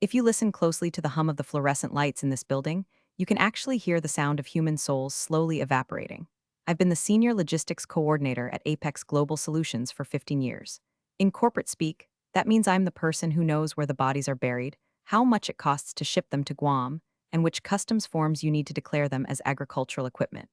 If you listen closely to the hum of the fluorescent lights in this building, you can actually hear the sound of human souls slowly evaporating. I've been the senior logistics coordinator at Apex Global Solutions for 15 years. In corporate speak, that means I'm the person who knows where the bodies are buried, how much it costs to ship them to Guam, and which customs forms you need to declare them as agricultural equipment.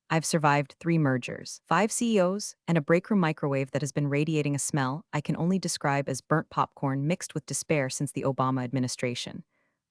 I've survived 3 mergers, 5 CEOs, and a breakroom microwave that has been radiating a smell I can only describe as burnt popcorn mixed with despair since the Obama administration.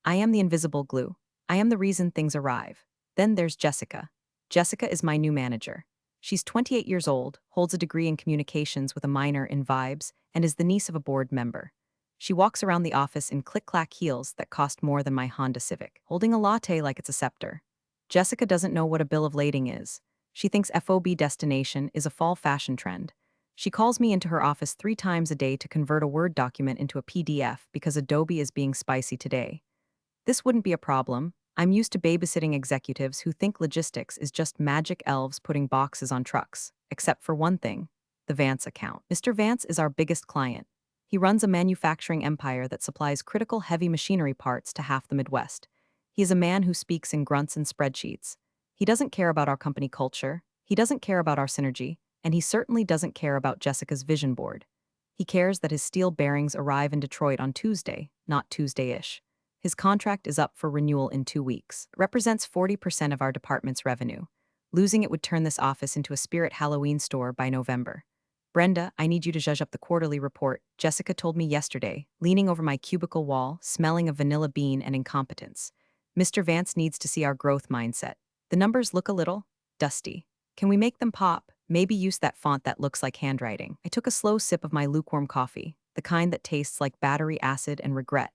I am the invisible glue. I am the reason things arrive. Then there's Jessica. Jessica is my new manager. She's 28 years old, holds a degree in communications with a minor in vibes, and is the niece of a board member. She walks around the office in click-clack heels that cost more than my Honda Civic, holding a latte like it's a scepter. Jessica doesn't know what a bill of lading is. She thinks FOB destination is a fall fashion trend. She calls me into her office 3 times a day to convert a Word document into a PDF because Adobe is being spicy today. This wouldn't be a problem. I'm used to babysitting executives who think logistics is just magic elves putting boxes on trucks, except for one thing, the Vance account. Mr. Vance is our biggest client. He runs a manufacturing empire that supplies critical heavy machinery parts to half the Midwest. He is a man who speaks in grunts and spreadsheets. He doesn't care about our company culture, he doesn't care about our synergy, and he certainly doesn't care about Jessica's vision board. He cares that his steel bearings arrive in Detroit on Tuesday, not Tuesday-ish. His contract is up for renewal in 2 weeks. It represents 40% of our department's revenue. Losing it would turn this office into a Spirit Halloween store by November. Brenda, I need you to zhuzh up the quarterly report, Jessica told me yesterday, leaning over my cubicle wall, smelling of vanilla bean and incompetence. Mr. Vance needs to see our growth mindset. The numbers look a little dusty. Can we make them pop? Maybe use that font that looks like handwriting. I took a slow sip of my lukewarm coffee, the kind that tastes like battery acid and regret.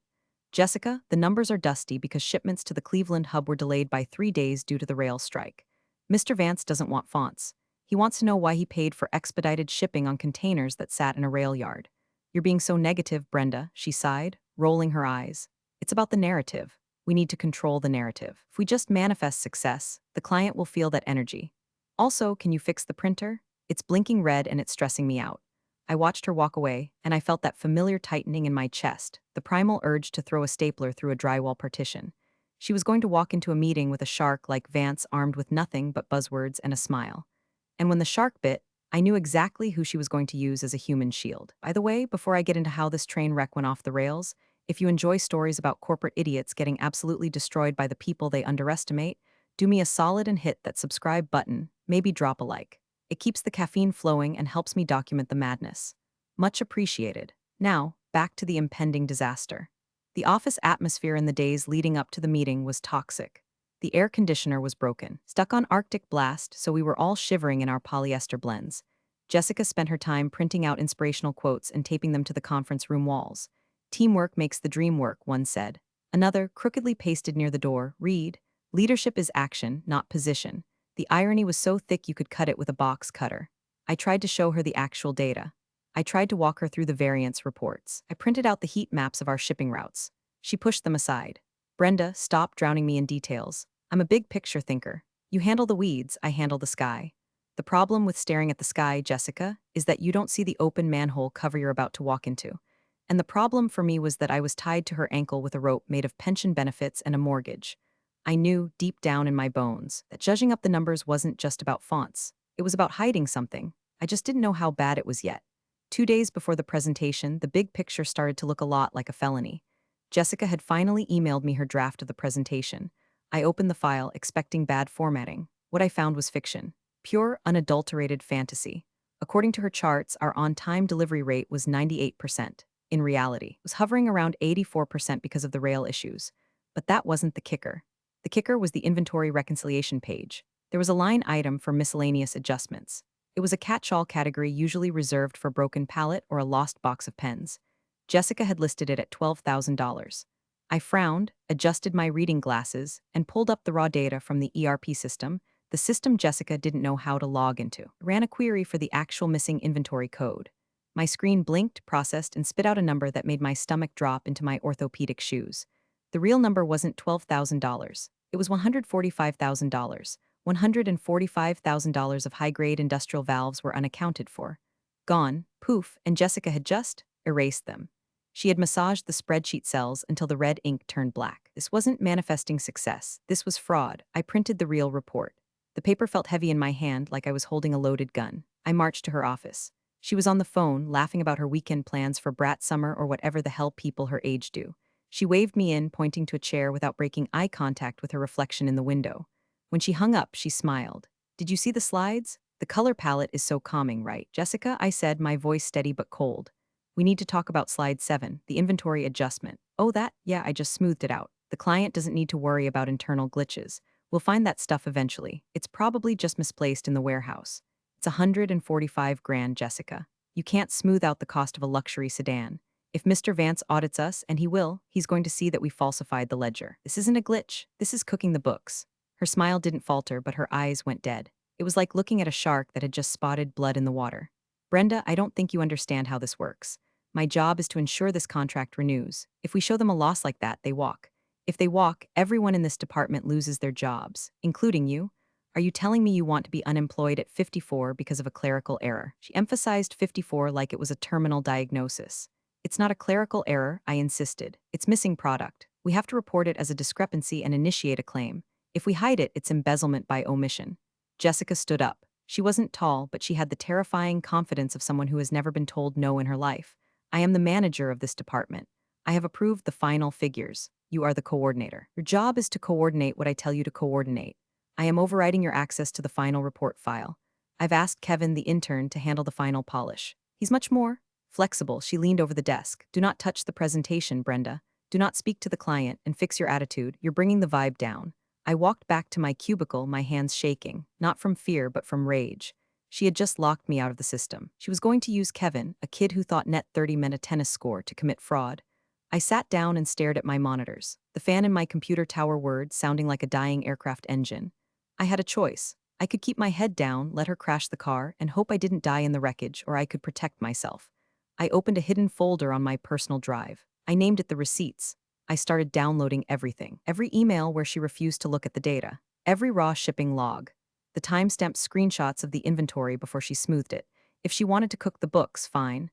Jessica, the numbers are dusty because shipments to the Cleveland hub were delayed by 3 days due to the rail strike. Mr. Vance doesn't want fonts. He wants to know why he paid for expedited shipping on containers that sat in a rail yard. You're being so negative, Brenda, she sighed, rolling her eyes. It's about the narrative. We need to control the narrative. If we just manifest success, the client will feel that energy. Also, can you fix the printer? It's blinking red and it's stressing me out. I watched her walk away, and I felt that familiar tightening in my chest, the primal urge to throw a stapler through a drywall partition. She was going to walk into a meeting with a shark like Vance armed with nothing but buzzwords and a smile. And when the shark bit, I knew exactly who she was going to use as a human shield. By the way, before I get into how this train wreck went off the rails, if you enjoy stories about corporate idiots getting absolutely destroyed by the people they underestimate, do me a solid and hit that subscribe button, maybe drop a like. It keeps the caffeine flowing and helps me document the madness. Much appreciated. Now, back to the impending disaster. The office atmosphere in the days leading up to the meeting was toxic. The air conditioner was broken, stuck on Arctic blast, so we were all shivering in our polyester blends. Jessica spent her time printing out inspirational quotes and taping them to the conference room walls. Teamwork makes the dream work, one said. Another, crookedly pasted near the door, read, leadership is action, not position. The irony was so thick you could cut it with a box cutter. I tried to show her the actual data. I tried to walk her through the variance reports. I printed out the heat maps of our shipping routes. She pushed them aside. Brenda, stop drowning me in details. I'm a big picture thinker. You handle the weeds, I handle the sky. The problem with staring at the sky, Jessica, is that you don't see the open manhole cover you're about to walk into. And the problem for me was that I was tied to her ankle with a rope made of pension benefits and a mortgage. I knew, deep down in my bones, that judging up the numbers wasn't just about fonts. It was about hiding something. I just didn't know how bad it was yet. 2 days before the presentation, the big picture started to look a lot like a felony. Jessica had finally emailed me her draft of the presentation. I opened the file, expecting bad formatting. What I found was fiction. Pure, unadulterated fantasy. According to her charts, our on-time delivery rate was 98%. In reality, it was hovering around 84% because of the rail issues. But that wasn't the kicker. The kicker was the inventory reconciliation page. There was a line item for miscellaneous adjustments. It was a catch-all category usually reserved for broken pallet or a lost box of pens. Jessica had listed it at $12,000. I frowned, adjusted my reading glasses, and pulled up the raw data from the ERP system, the system Jessica didn't know how to log into. Ran a query for the actual missing inventory code. My screen blinked, processed, and spit out a number that made my stomach drop into my orthopedic shoes. The real number wasn't $12,000. It was $145,000. $145,000 of high-grade industrial valves were unaccounted for. Gone, poof, and Jessica had just erased them. She had massaged the spreadsheet cells until the red ink turned black. This wasn't manifesting success. This was fraud. I printed the real report. The paper felt heavy in my hand like I was holding a loaded gun. I marched to her office. She was on the phone, laughing about her weekend plans for brat summer or whatever the hell people her age do. She waved me in, pointing to a chair without breaking eye contact with her reflection in the window. When she hung up, she smiled. "Did you see the slides? The color palette is so calming, right, Jessica?" I said, my voice steady but cold. "We need to talk about slide 7, the inventory adjustment." "Oh, that? Yeah, I just smoothed it out. The client doesn't need to worry about internal glitches. We'll find that stuff eventually. It's probably just misplaced in the warehouse." "It's 145 grand, Jessica. You can't smooth out the cost of a luxury sedan. If Mr. Vance audits us, and he will, he's going to see that we falsified the ledger. This isn't a glitch. This is cooking the books." Her smile didn't falter, but her eyes went dead. It was like looking at a shark that had just spotted blood in the water. "Brenda, I don't think you understand how this works. My job is to ensure this contract renews. If we show them a loss like that, they walk. If they walk, everyone in this department loses their jobs, including you. Are you telling me you want to be unemployed at 54 because of a clerical error?" She emphasized 54 like it was a terminal diagnosis. "It's not a clerical error," I insisted. "It's missing product. We have to report it as a discrepancy and initiate a claim. If we hide it, it's embezzlement by omission." Jessica stood up. She wasn't tall, but she had the terrifying confidence of someone who has never been told no in her life. "I am the manager of this department. I have approved the final figures. You are the coordinator. Your job is to coordinate what I tell you to coordinate. I am overriding your access to the final report file. I've asked Kevin, the intern, to handle the final polish. He's much more flexible." She leaned over the desk. "Do not touch the presentation, Brenda. Do not speak to the client, and fix your attitude. You're bringing the vibe down." I walked back to my cubicle, my hands shaking, not from fear but from rage. She had just locked me out of the system. She was going to use Kevin, a kid who thought net 30 meant a tennis score, to commit fraud. I sat down and stared at my monitors, the fan in my computer tower whirred, sounding like a dying aircraft engine. I had a choice. I could keep my head down, let her crash the car, and hope I didn't die in the wreckage, or I could protect myself. I opened a hidden folder on my personal drive. I named it the receipts. I started downloading everything. Every email where she refused to look at the data. Every raw shipping log. The timestamped screenshots of the inventory before she smoothed it. If she wanted to cook the books, fine.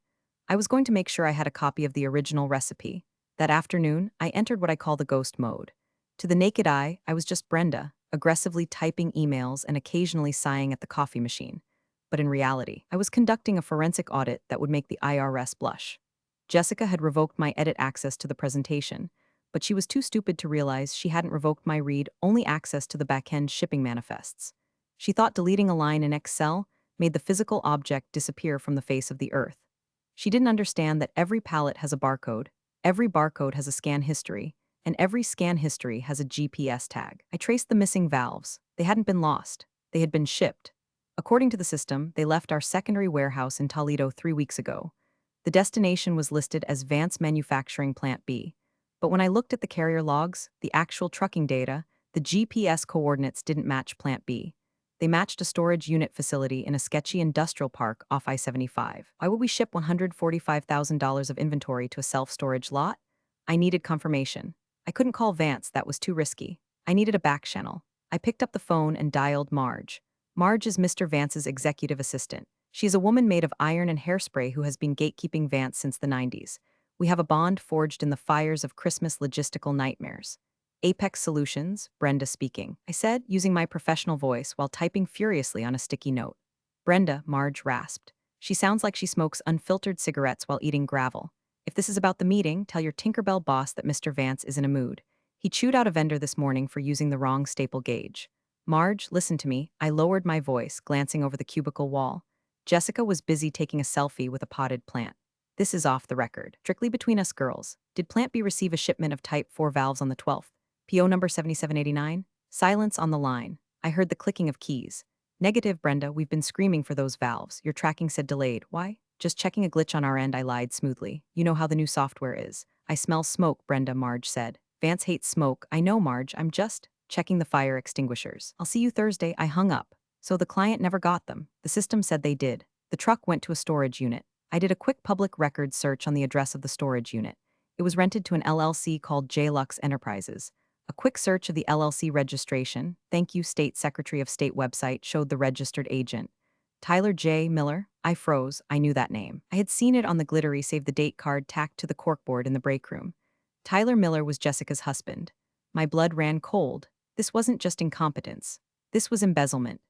I was going to make sure I had a copy of the original recipe. That afternoon, I entered what I call the ghost mode. To the naked eye, I was just Brenda, aggressively typing emails and occasionally sighing at the coffee machine. But in reality, I was conducting a forensic audit that would make the IRS blush. Jessica had revoked my edit access to the presentation, but she was too stupid to realize she hadn't revoked my read-only access to the back-end shipping manifests. She thought deleting a line in Excel made the physical object disappear from the face of the earth. She didn't understand that every pallet has a barcode, every barcode has a scan history, and every scan history has a GPS tag. I traced the missing valves. They hadn't been lost. They had been shipped. According to the system, they left our secondary warehouse in Toledo 3 weeks ago. The destination was listed as Vance Manufacturing Plant B. But when I looked at the carrier logs, the actual trucking data, the GPS coordinates didn't match Plant B. They matched a storage unit facility in a sketchy industrial park off I-75. Why would we ship $145,000 of inventory to a self-storage lot? I needed confirmation. I couldn't call Vance, that was too risky. I needed a backchannel. I picked up the phone and dialed Marge. Marge is Mr. Vance's executive assistant. She is a woman made of iron and hairspray who has been gatekeeping Vance since the 90s. We have a bond forged in the fires of Christmas logistical nightmares. Apex Solutions, Brenda speaking, I said, using my professional voice while typing furiously on a sticky note. "Brenda," Marge rasped. She sounds like she smokes unfiltered cigarettes while eating gravel. "If this is about the meeting, tell your Tinkerbell boss that Mr. Vance is in a mood. He chewed out a vendor this morning for using the wrong staple gauge." "Marge, listen to me." I lowered my voice, glancing over the cubicle wall. Jessica was busy taking a selfie with a potted plant. "This is off the record. Strictly between us girls. Did Plant B receive a shipment of Type 4 valves on the 12th? PO number 7789? Silence on the line. I heard the clicking of keys. "Negative, Brenda. We've been screaming for those valves. Your tracking said delayed. Why?" "Just checking a glitch on our end," I lied smoothly. "You know how the new software is." "I smell smoke, Brenda," Marge said. "Vance hates smoke." "I know, Marge. I'm just checking the fire extinguishers. I'll see you Thursday." I hung up. So the client never got them. The system said they did. The truck went to a storage unit. I did a quick public records search on the address of the storage unit. It was rented to an LLC called J-Lux Enterprises. A quick search of the LLC registration, thank you State Secretary of State website, showed the registered agent. Tyler J. Miller? I froze. I knew that name. I had seen it on the glittery save the date card tacked to the corkboard in the break room. Tyler Miller was Jessica's husband. My blood ran cold. This wasn't just incompetence. This was embezzlement.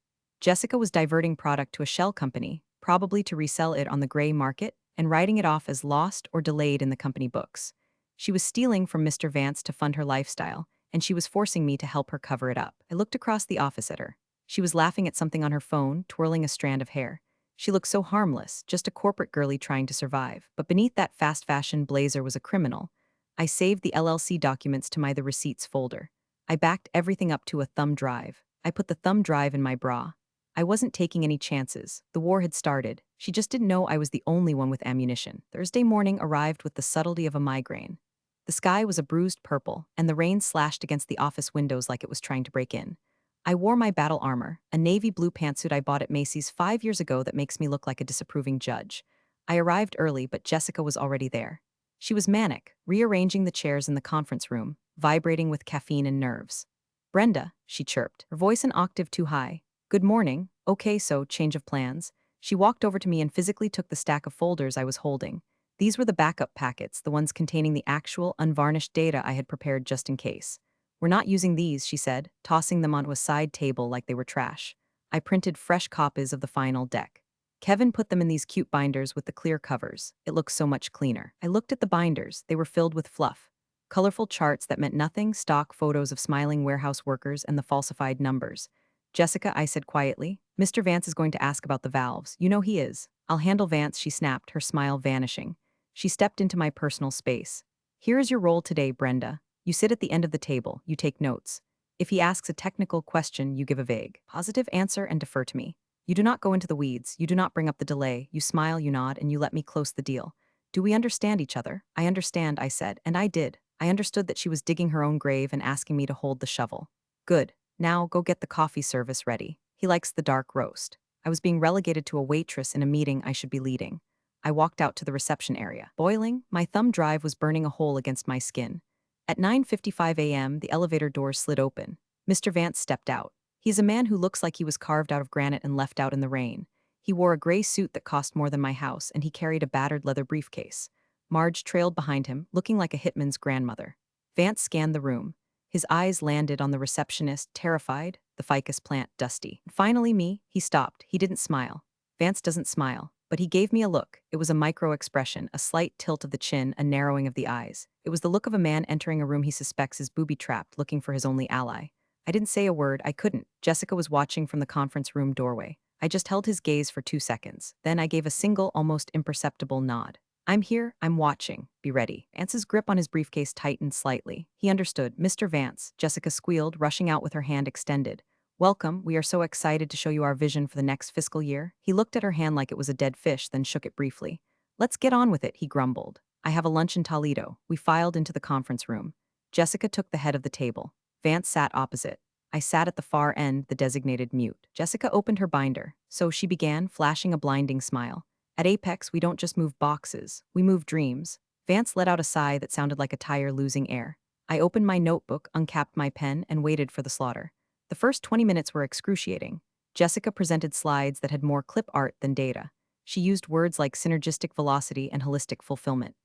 Jessica was diverting product to a shell company, probably to resell it on the gray market, and writing it off as lost or delayed in the company books. She was stealing from Mr. Vance to fund her lifestyle, and she was forcing me to help her cover it up. I looked across the office at her. She was laughing at something on her phone, twirling a strand of hair. She looked so harmless, just a corporate girlie trying to survive. But beneath that fast fashion blazer was a criminal. I saved the LLC documents to my the receipts folder. I backed everything up to a thumb drive. I put the thumb drive in my bra. I wasn't taking any chances. The war had started. She just didn't know I was the only one with ammunition. Thursday morning arrived with the subtlety of a migraine. The sky was a bruised purple, and the rain slashed against the office windows like it was trying to break in. I wore my battle armor, a navy blue pantsuit I bought at Macy's 5 years ago that makes me look like a disapproving judge. I arrived early, but Jessica was already there. She was manic, rearranging the chairs in the conference room, vibrating with caffeine and nerves. "Brenda," she chirped, her voice an octave too high. "Good morning. Okay, so, change of plans." She walked over to me and physically took the stack of folders I was holding. These were the backup packets, the ones containing the actual, unvarnished data I had prepared just in case. "We're not using these," she said, tossing them onto a side table like they were trash. I printed fresh copies of the final deck. Kevin put them in these cute binders with the clear covers. It looks so much cleaner. I looked at the binders. They were filled with fluff. Colorful charts that meant nothing, stock photos of smiling warehouse workers, and the falsified numbers. "Jessica," I said quietly, "Mr. Vance is going to ask about the valves. You know he is." "I'll handle Vance," she snapped, her smile vanishing. She stepped into my personal space. "Here is your role today, Brenda. You sit at the end of the table, you take notes. If he asks a technical question, you give a vague, positive answer and defer to me. You do not go into the weeds, you do not bring up the delay, you smile, you nod, and you let me close the deal. Do we understand each other?" "I understand," I said, and I did. I understood that she was digging her own grave and asking me to hold the shovel. "Good. Now go get the coffee service ready. He likes the dark roast." I was being relegated to a waitress in a meeting I should be leading. I walked out to the reception area. Boiling, my thumb drive was burning a hole against my skin. At 9:55 a.m., the elevator doors slid open. Mr. Vance stepped out. He's a man who looks like he was carved out of granite and left out in the rain. He wore a gray suit that cost more than my house, and he carried a battered leather briefcase. Marge trailed behind him, looking like a hitman's grandmother. Vance scanned the room. His eyes landed on the receptionist, terrified, the ficus plant dusty. Finally me, he stopped. He didn't smile. Vance doesn't smile. But he gave me a look. It was a micro-expression, a slight tilt of the chin, a narrowing of the eyes. It was the look of a man entering a room he suspects is booby-trapped, looking for his only ally. I didn't say a word. I couldn't. Jessica was watching from the conference room doorway. I just held his gaze for 2 seconds. Then I gave a single, almost imperceptible nod. "I'm here, I'm watching. Be ready." Vance's grip on his briefcase tightened slightly. He understood. "Mr. Vance," Jessica squealed, rushing out with her hand extended. "Welcome, we are so excited to show you our vision for the next fiscal year." He looked at her hand like it was a dead fish, then shook it briefly. "Let's get on with it," he grumbled. "I have a lunch in Toledo." We filed into the conference room. Jessica took the head of the table. Vance sat opposite. I sat at the far end, the designated mute. Jessica opened her binder. So she began, flashing a blinding smile. "At Apex, we don't just move boxes, we move dreams." Vance let out a sigh that sounded like a tire losing air. I opened my notebook, uncapped my pen, and waited for the slaughter. The first 20 minutes were excruciating. Jessica presented slides that had more clip art than data. She used words like synergistic velocity and holistic fulfillment.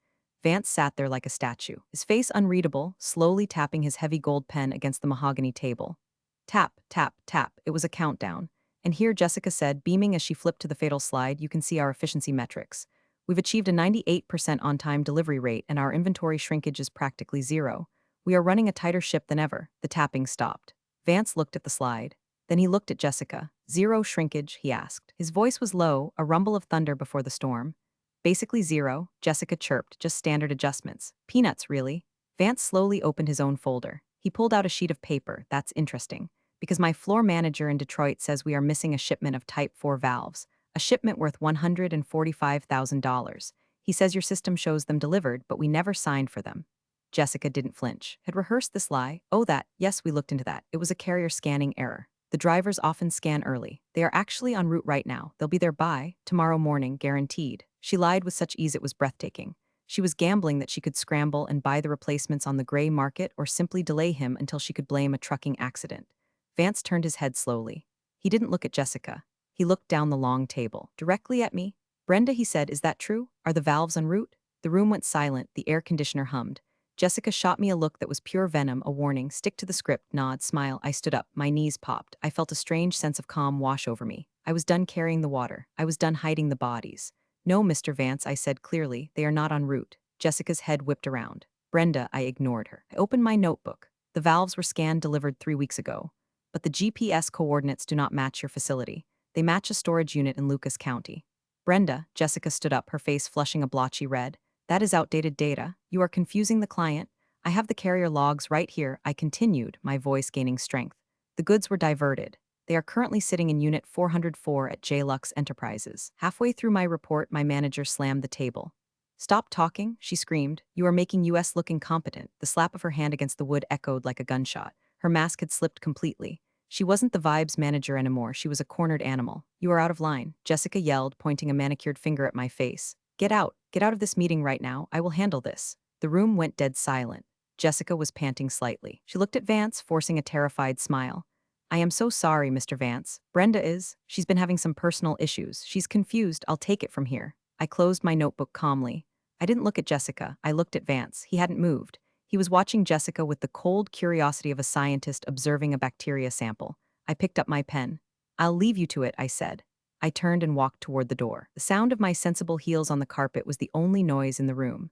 Vance sat there like a statue, his face unreadable, slowly tapping his heavy gold pen against the mahogany table. Tap, tap, tap. It was a countdown. And here, Jessica said, beaming as she flipped to the fatal slide, "You can see our efficiency metrics. We've achieved a 98% on-time delivery rate, and our inventory shrinkage is practically zero. We are running a tighter ship than ever." The tapping stopped. Vance looked at the slide. Then he looked at Jessica. "Zero shrinkage?" he asked. His voice was low, a rumble of thunder before the storm. "Basically zero," Jessica chirped, "just standard adjustments." "Peanuts, really?" Vance slowly opened his own folder. He pulled out a sheet of paper. "That's interesting. Because my floor manager in Detroit says we are missing a shipment of Type 4 valves. A shipment worth $145,000. He says your system shows them delivered, but we never signed for them." Jessica didn't flinch. Had rehearsed this lie. "Oh, that. Yes, we looked into that. It was a carrier scanning error. The drivers often scan early. They are actually en route right now. They'll be there by tomorrow morning, guaranteed." She lied with such ease it was breathtaking. She was gambling that she could scramble and buy the replacements on the gray market or simply delay him until she could blame a trucking accident. Vance turned his head slowly. He didn't look at Jessica. He looked down the long table, directly at me. Brenda, he said, is that true? Are the valves en route? The room went silent, the air conditioner hummed. Jessica shot me a look that was pure venom, a warning, stick to the script, nod, smile. I stood up, my knees popped. I felt a strange sense of calm wash over me. I was done carrying the water. I was done hiding the bodies. No, Mr. Vance, I said clearly, they are not en route. Jessica's head whipped around. Brenda, I ignored her. I opened my notebook. The valves were scanned delivered 3 weeks ago. But the GPS coordinates do not match your facility. They match a storage unit in Lucas County. Brenda, Jessica stood up, her face flushing a blotchy red. That is outdated data. You are confusing the client. I have the carrier logs right here. I continued, my voice gaining strength. The goods were diverted. They are currently sitting in Unit 404 at JLux Enterprises. Halfway through my report, my manager slammed the table. Stop talking, she screamed. You are making US look incompetent. The slap of her hand against the wood echoed like a gunshot. Her mask had slipped completely. She wasn't the vibes manager anymore, she was a cornered animal. You are out of line, Jessica yelled, pointing a manicured finger at my face. Get out of this meeting right now, I will handle this. The room went dead silent. Jessica was panting slightly. She looked at Vance, forcing a terrified smile. I am so sorry, Mr. Vance. Brenda is. She's been having some personal issues. She's confused, I'll take it from here. I closed my notebook calmly. I didn't look at Jessica, I looked at Vance. He hadn't moved. He was watching Jessica with the cold curiosity of a scientist observing a bacteria sample. I picked up my pen. I'll leave you to it, I said. I turned and walked toward the door. The sound of my sensible heels on the carpet was the only noise in the room.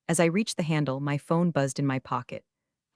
As I reached the handle, my phone buzzed in my pocket.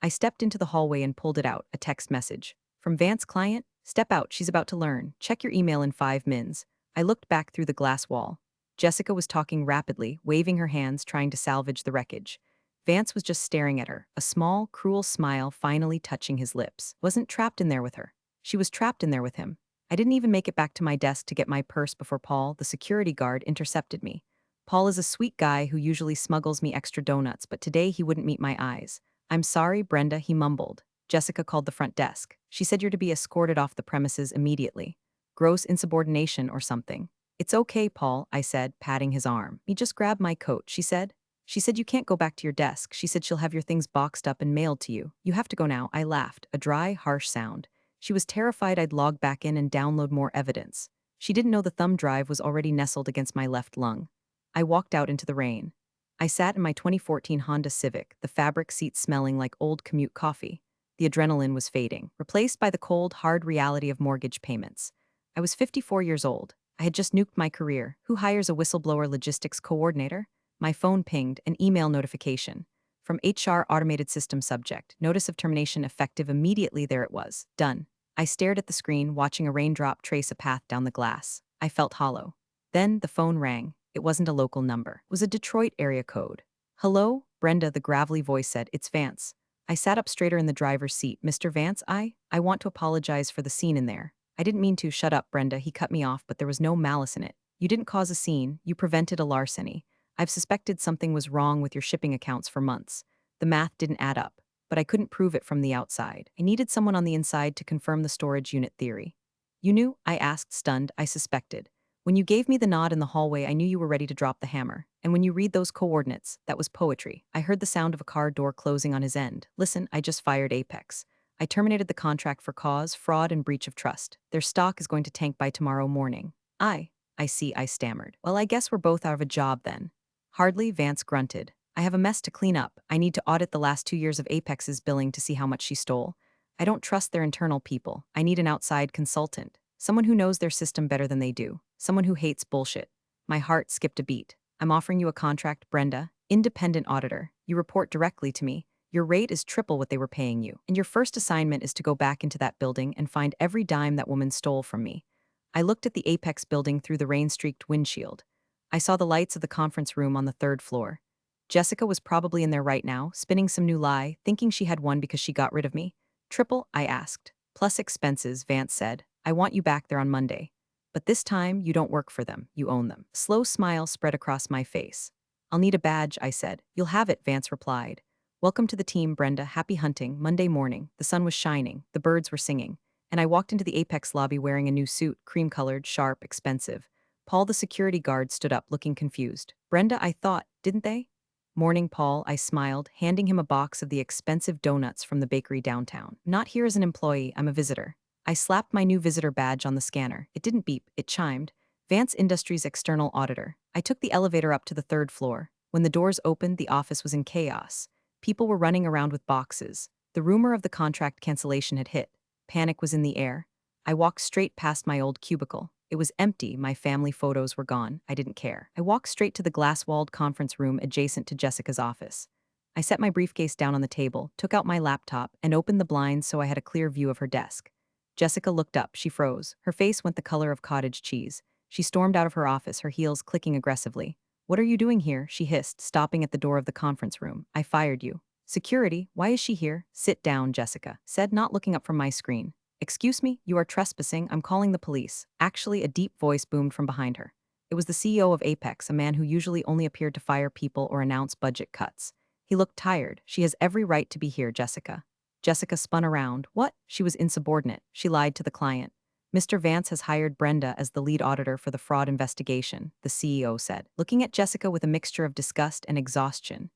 I stepped into the hallway and pulled it out, a text message. From Vance client? Step out, she's about to learn. Check your email in 5 mins. I looked back through the glass wall. Jessica was talking rapidly, waving her hands, trying to salvage the wreckage. Vance was just staring at her, a small, cruel smile finally touching his lips. Wasn't trapped in there with her. She was trapped in there with him. I didn't even make it back to my desk to get my purse before Paul, the security guard, intercepted me. Paul is a sweet guy who usually smuggles me extra donuts, but today he wouldn't meet my eyes. I'm sorry, Brenda, he mumbled. Jessica called the front desk. She said you're to be escorted off the premises immediately. Gross insubordination or something. It's okay, Paul, I said, patting his arm. Me just grab my coat, she said. She said you can't go back to your desk. She said she'll have your things boxed up and mailed to you. You have to go now. I laughed, a dry, harsh sound. She was terrified I'd log back in and download more evidence. She didn't know the thumb drive was already nestled against my left lung. I walked out into the rain. I sat in my 2014 Honda Civic, the fabric seat smelling like old commute coffee. The adrenaline was fading, replaced by the cold, hard reality of mortgage payments. I was 54 years old. I had just nuked my career. Who hires a whistleblower logistics coordinator? My phone pinged, an email notification. From HR automated system subject, notice of termination effective immediately. There it was. Done. I stared at the screen, watching a raindrop trace a path down the glass. I felt hollow. Then the phone rang. It wasn't a local number. It was a Detroit area code. Hello? Brenda, the gravelly voice said. It's Vance. I sat up straighter in the driver's seat. Mr. Vance, I want to apologize for the scene in there. I didn't mean to. Shut up, Brenda. He cut me off, but there was no malice in it. You didn't cause a scene. You prevented a larceny. I've suspected something was wrong with your shipping accounts for months. The math didn't add up, but I couldn't prove it from the outside. I needed someone on the inside to confirm the storage unit theory. You knew? I asked, stunned. I suspected. When you gave me the nod in the hallway, I knew you were ready to drop the hammer. And when you read those coordinates, that was poetry. I heard the sound of a car door closing on his end. Listen, I just fired Apex. I terminated the contract for cause, fraud, and breach of trust. Their stock is going to tank by tomorrow morning. I see, I stammered. Well, I guess we're both out of a job then. Hardly, Vance grunted. I have a mess to clean up. I need to audit the last 2 years of Apex's billing to see how much she stole. I don't trust their internal people. I need an outside consultant. Someone who knows their system better than they do. Someone who hates bullshit. My heart skipped a beat. I'm offering you a contract, Brenda. Independent auditor. You report directly to me. Your rate is triple what they were paying you. And your first assignment is to go back into that building and find every dime that woman stole from me. I looked at the Apex building through the rain-streaked windshield. I saw the lights of the conference room on the 3rd floor. Jessica was probably in there right now, spinning some new lie, thinking she had won because she got rid of me. Triple? I asked. Plus expenses, Vance said. I want you back there on Monday. But this time, you don't work for them, you own them. A slow smile spread across my face. I'll need a badge, I said. You'll have it, Vance replied. Welcome to the team, Brenda. Happy hunting. Monday morning. The sun was shining. The birds were singing. And I walked into the Apex lobby wearing a new suit, cream-colored, sharp, expensive. Paul, the security guard, stood up, looking confused. Brenda, I thought, didn't they? Morning, Paul, I smiled, handing him a box of the expensive donuts from the bakery downtown. Not here as an employee, I'm a visitor. I slapped my new visitor badge on the scanner. It didn't beep, it chimed. Vance Industries external auditor. I took the elevator up to the third floor. When the doors opened, the office was in chaos. People were running around with boxes. The rumor of the contract cancellation had hit. Panic was in the air. I walked straight past my old cubicle. It was empty, my family photos were gone. I didn't care. I walked straight to the glass-walled conference room adjacent to Jessica's office. I set my briefcase down on the table, took out my laptop, and opened the blinds so I had a clear view of her desk. Jessica looked up. She froze. Her face went the color of cottage cheese. She stormed out of her office, her heels clicking aggressively. "What are you doing here?" she hissed, stopping at the door of the conference room. "I fired you." "Security? Why is she here?" "Sit down," Jessica said, not looking up from my screen. "Excuse me, you are trespassing. I'm calling the police." Actually, a deep voice boomed from behind her. It was the CEO of Apex, a man who usually only appeared to fire people or announce budget cuts. He looked tired. "She has every right to be here, Jessica." Jessica spun around. What? She was insubordinate. She lied to the client. "Mr. Vance has hired Brenda as the lead auditor for the fraud investigation," the CEO said, looking at Jessica with a mixture of disgust and exhaustion.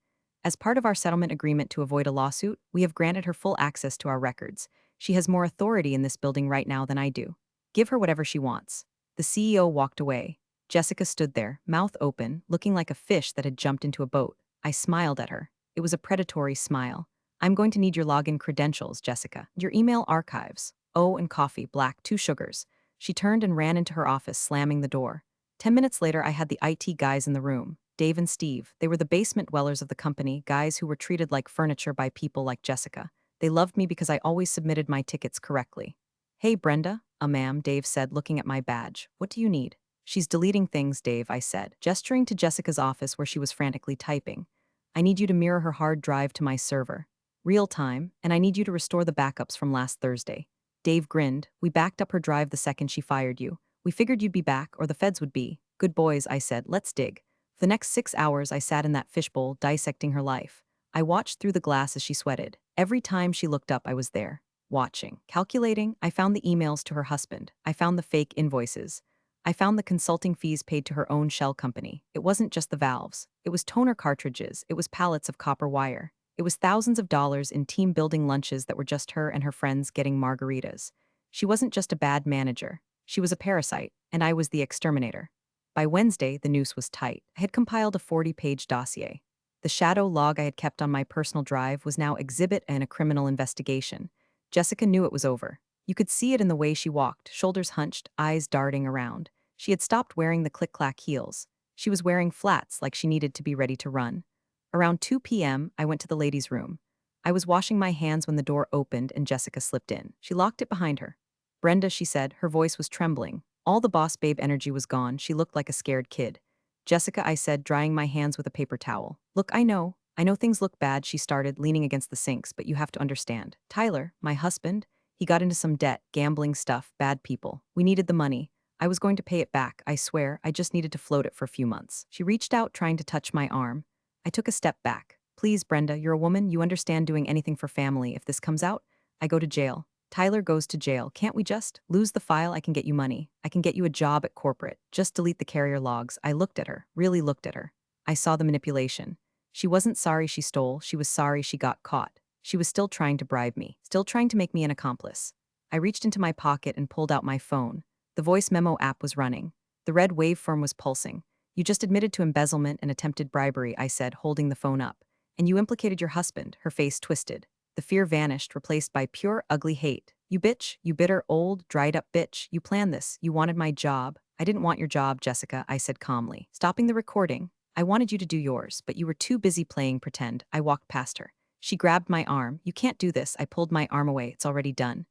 "As part of our settlement agreement to avoid a lawsuit, we have granted her full access to our records. She has more authority in this building right now than I do. Give her whatever she wants." The CEO walked away. Jessica stood there, mouth open, looking like a fish that had jumped into a boat. I smiled at her. It was a predatory smile. "I'm going to need your login credentials, Jessica. Your email archives. Oh, and coffee, black, 2 sugars." She turned and ran into her office, slamming the door. 10 minutes later, I had the IT guys in the room. Dave and Steve. They were the basement dwellers of the company, guys who were treated like furniture by people like Jessica. They loved me because I always submitted my tickets correctly. "Hey, Brenda." Ma'am," Dave said, looking at my badge. "What do you need?" "She's deleting things, Dave," I said, gesturing to Jessica's office where she was frantically typing. "I need you to mirror her hard drive to my server. Real time, and I need you to restore the backups from last Thursday." Dave grinned. "We backed up her drive the second she fired you. We figured you'd be back, or the feds would be." "Good boys," I said, "let's dig." For the next 6 hours, I sat in that fishbowl, dissecting her life. I watched through the glass as she sweated. Every time she looked up, I was there, watching, calculating. I found the emails to her husband. I found the fake invoices. I found the consulting fees paid to her own shell company. It wasn't just the valves. It was toner cartridges. It was pallets of copper wire. It was thousands of dollars in team-building lunches that were just her and her friends getting margaritas. She wasn't just a bad manager. She was a parasite, and I was the exterminator. By Wednesday, the noose was tight. I had compiled a 40-page dossier. The shadow log I had kept on my personal drive was now exhibit in a criminal investigation. Jessica knew it was over. You could see it in the way she walked, shoulders hunched, eyes darting around. She had stopped wearing the click-clack heels. She was wearing flats like she needed to be ready to run. Around 2 p.m., I went to the ladies' room. I was washing my hands when the door opened and Jessica slipped in. She locked it behind her. "Brenda," she said, her voice was trembling. All the boss babe energy was gone. She looked like a scared kid. "Jessica," I said, drying my hands with a paper towel. "Look, I know things look bad," she started, leaning against the sinks, "but you have to understand. Tyler, my husband, he got into some debt, gambling stuff, bad people. We needed the money. I was going to pay it back, I swear. I just needed to float it for a few months." She reached out, trying to touch my arm. I took a step back. "Please, Brenda, you're a woman. You understand doing anything for family. If this comes out, I go to jail. Tyler goes to jail. Can't we just lose the file? I can get you money. I can get you a job at corporate. Just delete the carrier logs." I looked at her, really looked at her. I saw the manipulation. She wasn't sorry she stole. She was sorry she got caught. She was still trying to bribe me, still trying to make me an accomplice. I reached into my pocket and pulled out my phone. The voice memo app was running. The red waveform was pulsing. "You just admitted to embezzlement and attempted bribery," I said, holding the phone up. "And you implicated your husband." Her face twisted. The fear vanished, replaced by pure, ugly hate. "You bitch, you bitter, old, dried-up bitch. You planned this. You wanted my job." "I didn't want your job, Jessica," I said calmly, stopping the recording. "I wanted you to do yours, but you were too busy playing pretend." I walked past her. She grabbed my arm. "You can't do this." I pulled my arm away. "It's already done.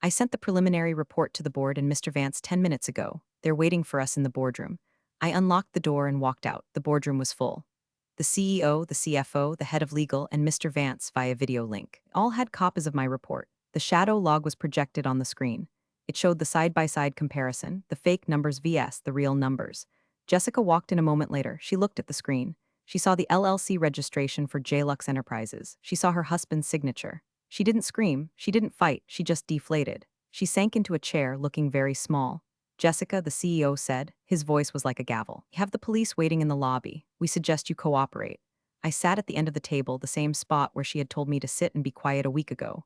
I sent the preliminary report to the board and Mr. Vance 10 minutes ago. They're waiting for us in the boardroom." I unlocked the door and walked out. The boardroom was full. The CEO, the CFO, the head of legal, and Mr. Vance via video link all had copies of my report. The shadow log was projected on the screen. It showed the side-by-side comparison, the fake numbers vs the real numbers. Jessica walked in a moment later. She looked at the screen. She saw the LLC registration for JLux Enterprises. She saw her husband's signature. She didn't scream. She didn't fight. She just deflated. She sank into a chair, looking very small. "Jessica," the CEO said. His voice was like a gavel. "We have the police waiting in the lobby. We suggest you cooperate." I sat at the end of the table, the same spot where she had told me to sit and be quiet a week ago.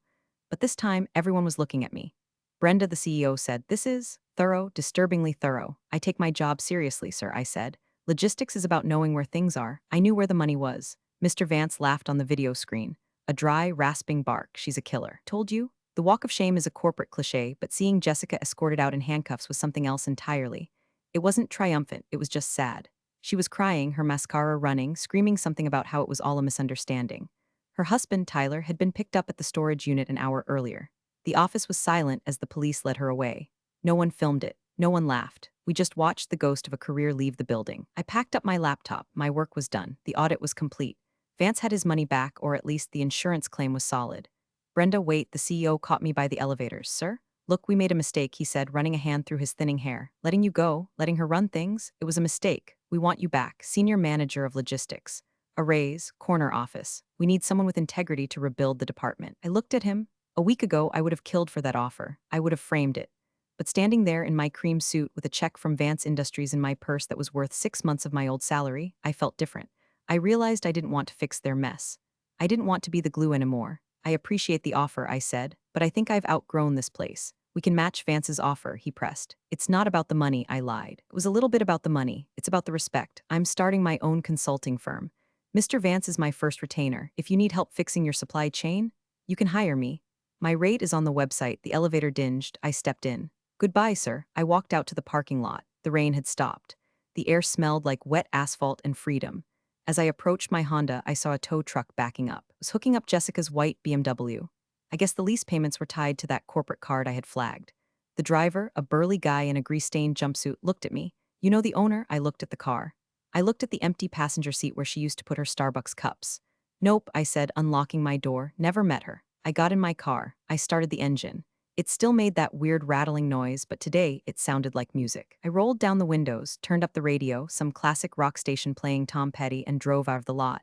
But this time, everyone was looking at me. Brenda, the CEO, said, "This is thorough, disturbingly thorough. I take my job seriously, sir," I said. "Logistics is about knowing where things are." I knew where the money was. Mr. Vance laughed on the video screen. A dry, rasping bark. "She's a killer. Told you?" The walk of shame is a corporate cliche, but seeing Jessica escorted out in handcuffs was something else entirely. It wasn't triumphant, it was just sad. She was crying, her mascara running, screaming something about how it was all a misunderstanding. Her husband, Tyler, had been picked up at the storage unit an hour earlier. The office was silent as the police led her away. No one filmed it. No one laughed. We just watched the ghost of a career leave the building. I packed up my laptop. My work was done. The audit was complete. Vance had his money back, or at least the insurance claim was solid. "Brenda, wait," the CEO caught me by the elevators. "Sir?" "Look, we made a mistake," he said, running a hand through his thinning hair. "Letting you go, letting her run things, it was a mistake. We want you back, senior manager of logistics. A raise, corner office. We need someone with integrity to rebuild the department." I looked at him. A week ago, I would have killed for that offer. I would have framed it. But standing there in my cream suit with a check from Vance Industries in my purse that was worth 6 months of my old salary, I felt different. I realized I didn't want to fix their mess. I didn't want to be the glue anymore. "I appreciate the offer," I said, "but I think I've outgrown this place." "We can match Vance's offer," he pressed. "It's not about the money," I lied. "It was a little bit about the money. It's about the respect. I'm starting my own consulting firm. Mr. Vance is my first retainer. If you need help fixing your supply chain, you can hire me. My rate is on the website." The elevator dinged. I stepped in. "Goodbye, sir." I walked out to the parking lot. The rain had stopped. The air smelled like wet asphalt and freedom. As I approached my Honda, I saw a tow truck backing up. It was hooking up Jessica's white BMW. I guess the lease payments were tied to that corporate card I had flagged. The driver, a burly guy in a grease-stained jumpsuit, looked at me. "You know the owner?" I looked at the car. I looked at the empty passenger seat where she used to put her Starbucks cups. "Nope," I said, unlocking my door. "Never met her." I got in my car. I started the engine. It still made that weird rattling noise, but today it sounded like music. I rolled down the windows, turned up the radio, some classic rock station playing Tom Petty, and drove out of the lot.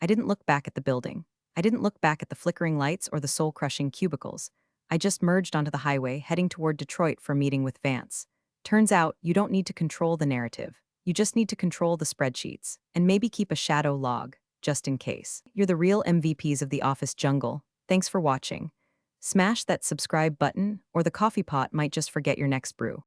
I didn't look back at the building. I didn't look back at the flickering lights or the soul-crushing cubicles. I just merged onto the highway, heading toward Detroit for a meeting with Vance. Turns out, you don't need to control the narrative. You just need to control the spreadsheets, and maybe keep a shadow log, just in case. You're the real MVPs of the office jungle. Thanks for watching. Smash that subscribe button, or the coffee pot might just forget your next brew.